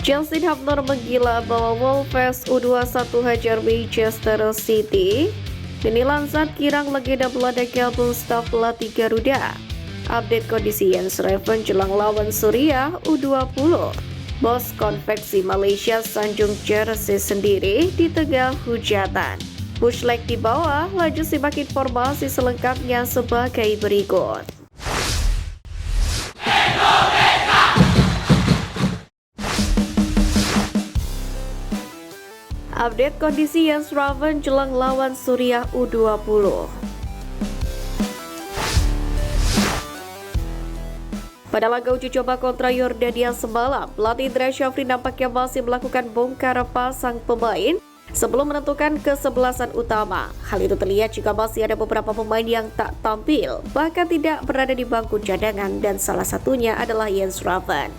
Chelsea Hafner menggila bahwa Wolves U21 hajar Manchester City. Deni Lansat kirang legenda Belanda gabung staf pelatih Garuda. Update kondisi Jens Raven jelang lawan Suriah U20. Bos konveksi Malaysia sanjung jersey sendiri di tengah hujatan. Push leg di bawah, laju simak informasi selengkapnya sebagai berikut. Update kondisi Jens Raven jelang lawan Suriah U20. Pada laga uji coba kontra Yordania semalam, pelatih Indra Syafri nampaknya masih melakukan bongkar pasang pemain sebelum menentukan kesebelasan utama. Hal itu terlihat jika masih ada beberapa pemain yang tak tampil, bahkan tidak berada di bangku cadangan, dan salah satunya adalah Jens Raven.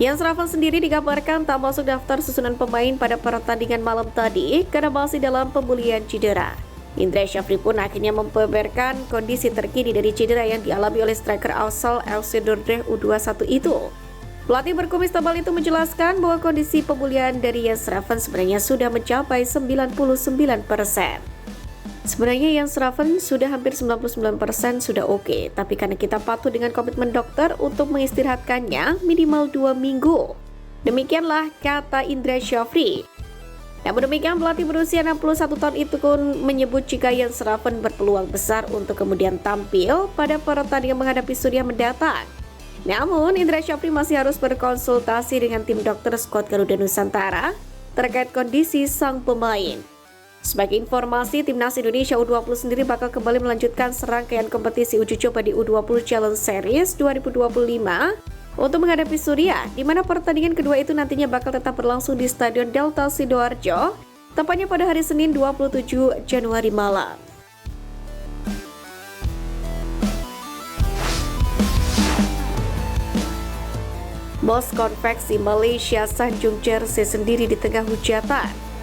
Jens Raven sendiri dikabarkan tak masuk daftar susunan pemain pada pertandingan malam tadi karena masih dalam pemulihan cedera. Indra Syafri pun akhirnya membeberkan kondisi terkini dari cedera yang dialami oleh striker asal FC Dordrecht U21 itu. Pelatih berkumis tebal itu menjelaskan bahwa kondisi pemulihan dari Jens Raven sebenarnya sudah mencapai 99%. Sebenarnya Jens Raven sudah hampir 99% sudah oke, tapi karena kita patuh dengan komitmen dokter untuk mengistirahatkannya minimal 2 minggu. Demikianlah kata Indra Syafri. Namun demikian, pelatih berusia 61 tahun itu pun menyebut jika Jens Raven berpeluang besar untuk kemudian tampil pada pertandingan menghadapi Suriah mendatang. Namun, Indra Syafri masih harus berkonsultasi dengan tim dokter skuad Garuda Nusantara terkait kondisi sang pemain. Sebagai informasi, Timnas Indonesia U20 sendiri bakal kembali melanjutkan serangkaian kompetisi uji coba di U20 Challenge Series 2025 untuk menghadapi Suriah, di mana pertandingan kedua itu nantinya bakal tetap berlangsung di Stadion Delta Sidoarjo, tepatnya pada hari Senin 27 Januari malam. Bos konveksi Malaysia sanjung jersey sendiri di tengah hujatan.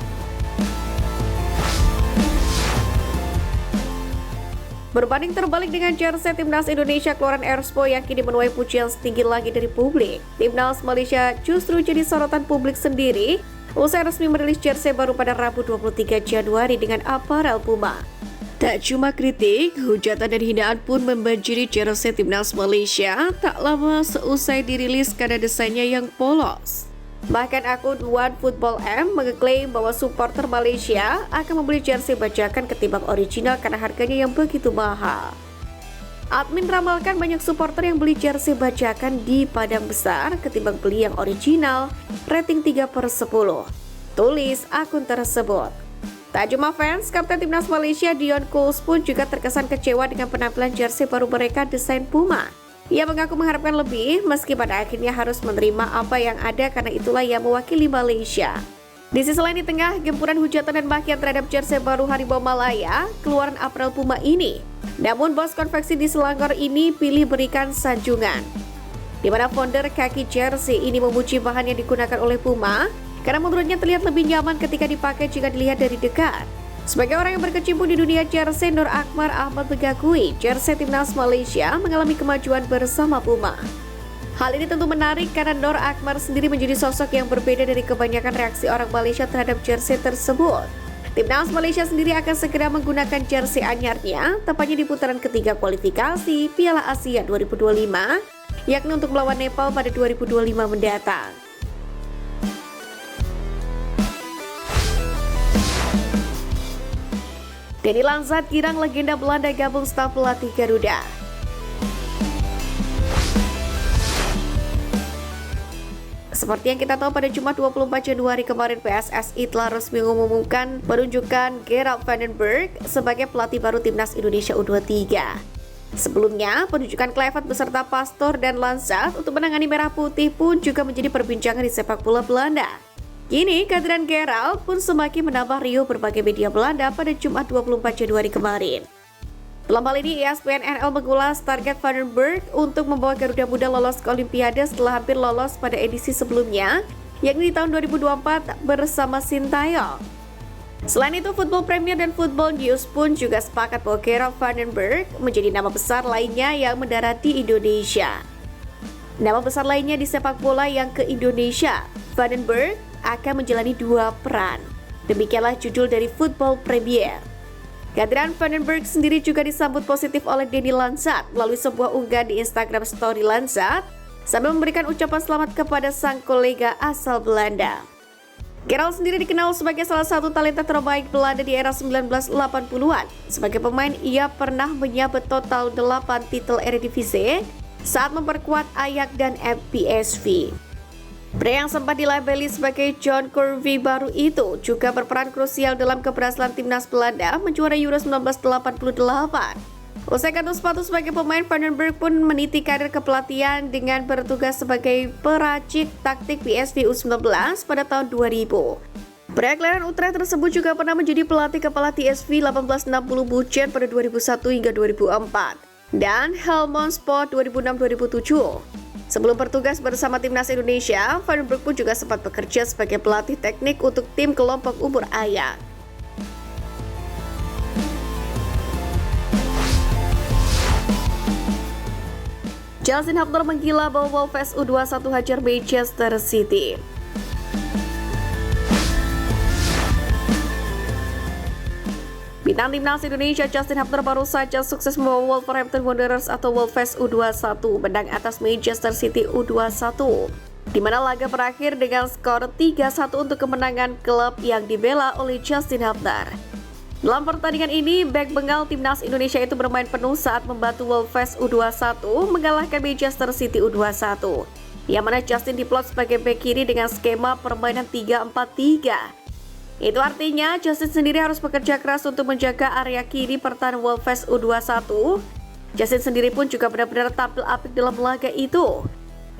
Berbanding terbalik dengan jersey Timnas Indonesia keluaran Erspo yang kini menuai pujian setinggi lagi dari publik, Timnas Malaysia justru jadi sorotan publik sendiri usai resmi merilis jersey baru pada Rabu 23 Januari dengan aparel Puma. Tak cuma kritik, hujatan dan hinaan pun membanjiri jersey Timnas Malaysia tak lama seusai dirilis karena desainnya yang polos. Bahkan akun One Football M mengklaim bahwa supporter Malaysia akan membeli jersey bajakan ketimbang original karena harganya yang begitu mahal. Admin ramalkan banyak supporter yang beli jersey bajakan di Padang Besar ketimbang beli yang original, rating 3/10. Tulis akun tersebut. Tak cuma fans, Kapten Timnas Malaysia Dion Kouls pun juga terkesan kecewa dengan penampilan jersey baru mereka desain Puma. Ia mengaku mengharapkan lebih, meski pada akhirnya harus menerima apa yang ada karena itulah yang mewakili Malaysia. Di sisi lain, di tengah gempuran hujatan dan makian terhadap jersey baru Harimau Malaya, keluaran aparel Puma ini. Namun bos konveksi di Selangor ini pilih berikan sanjungan. Di mana founder kaki jersey ini memuji bahan yang digunakan oleh Puma, karena menurutnya terlihat lebih nyaman ketika dipakai jika dilihat dari dekat. Sebagai orang yang berkecimpung di dunia jersey, Nur Akmal Ahmad mengakui jersey Timnas Malaysia mengalami kemajuan bersama Puma. Hal ini tentu menarik karena Nur Akmal sendiri menjadi sosok yang berbeda dari kebanyakan reaksi orang Malaysia terhadap jersey tersebut. Timnas Malaysia sendiri akan segera menggunakan jersey anyarnya, tepatnya di putaran ketiga kualifikasi Piala Asia 2025, yakni untuk melawan Nepal pada 2025 mendatang. Deni Lansat kirang legenda Belanda gabung staf pelatih Garuda. Seperti yang kita tahu, pada Jumat 24 Januari kemarin PSSI telah resmi mengumumkan penunjukan Gerald van den Berg sebagai pelatih baru Timnas Indonesia U23. Sebelumnya, penunjukan Kluivert beserta Pastor dan Lansat untuk menangani Merah Putih pun juga menjadi perbincangan di sepak bola Belanda. Kini, kehadiran Gerald pun semakin menambah riuh berbagai media Belanda pada Jumat 24 Januari kemarin. Dalam hal ini, ESPN NL mengulas target Van den Berg untuk membawa Garuda Muda lolos ke Olimpiade setelah hampir lolos pada edisi sebelumnya, yakni di tahun 2024 bersama Sintayong. Selain itu, Football Premier dan Football News pun juga sepakat bahwa Gerald van den Berg menjadi nama besar lainnya yang mendarat di Indonesia. Nama besar lainnya di sepak bola yang ke Indonesia, Vandenberg, akan menjalani 2 peran. Demikianlah judul dari Football Premier. Kehadiran Vandenberg sendiri juga disambut positif oleh Denny Lansat melalui sebuah unggahan di Instagram Story Lansat sambil memberikan ucapan selamat kepada sang kolega asal Belanda. Gerald sendiri dikenal sebagai salah satu talenta terbaik Belanda di era 1980-an. Sebagai pemain, ia pernah menyabet total 8 titel Eredivisie saat memperkuat Ajax dan PSV. Pria yang sempat dilabeli sebagai John Cruyff baru itu juga berperan krusial dalam keberhasilan timnas Belanda menjuarai Euro 1988. Usai kantung sepatu sebagai pemain, Vandenberg pun meniti karir kepelatihan dengan bertugas sebagai peracik taktik PSV U19 pada tahun 2000. Pria kelahiran Utrecht tersebut juga pernah menjadi pelatih kepala PSV 1860 Bochum pada 2001 hingga 2004 dan Helmond Sport 2006-2007. Sebelum bertugas bersama timnas Indonesia, Vandenberg pun juga sempat bekerja sebagai pelatih teknik untuk tim kelompok umur Ajax. Justin Hubner menggila bahwa Wolves U21 hajar Manchester City. Bintang timnas Indonesia Justin Hubner baru saja sukses membawa Wolverhampton Wanderers atau Wolves U21 menang atas Manchester City U21, di mana laga berakhir dengan skor 3-1 untuk kemenangan klub yang dibela oleh Justin Hubner. Dalam pertandingan ini, bek Bengal timnas Indonesia itu bermain penuh saat membantu Wolves U21 mengalahkan Manchester City U21, yang mana Justin diplot sebagai bek kiri dengan skema permainan 3-4-3. Itu artinya Justin sendiri harus bekerja keras untuk menjaga area kiri pertahanan Wolves U21. Justin sendiri pun juga benar-benar tampil apik dalam laga itu,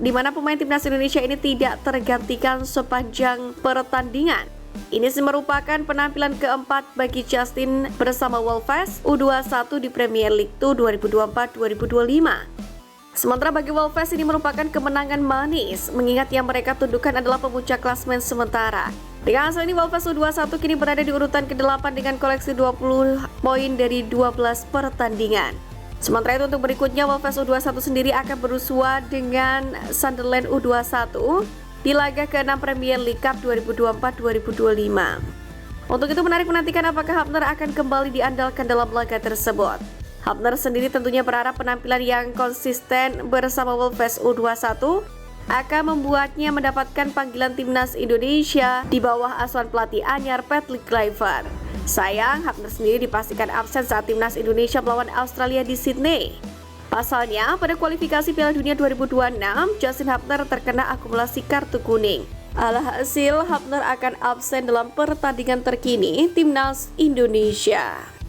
di mana pemain timnas Indonesia ini tidak tergantikan sepanjang pertandingan. Ini merupakan penampilan keempat bagi Justin bersama Wolves U21 di Premier League 2024-2025. Sementara bagi Wolves ini merupakan kemenangan manis, mengingat yang mereka tunjukkan adalah pemuncak klasemen sementara. Dengan hasil ini, Wolves U21 kini berada di urutan ke-8 dengan koleksi 20 poin dari 12 pertandingan. Sementara itu untuk berikutnya, Wolves U21 sendiri akan berusuha dengan Sunderland U21 di laga ke-6 Premier League Cup 2024-2025. Untuk itu menarik menantikan apakah Hubner akan kembali diandalkan dalam laga tersebut. Hubner sendiri tentunya berharap penampilan yang konsisten bersama Wolves U21 akan membuatnya mendapatkan panggilan timnas Indonesia di bawah asuhan pelatih anyar Patrick Kluivert. Sayang, Hubner sendiri dipastikan absen saat timnas Indonesia melawan Australia di Sydney. Pasalnya, pada kualifikasi Piala Dunia 2026, Justin Hubner terkena akumulasi kartu kuning. Alhasil, Hubner akan absen dalam pertandingan terkini timnas Indonesia.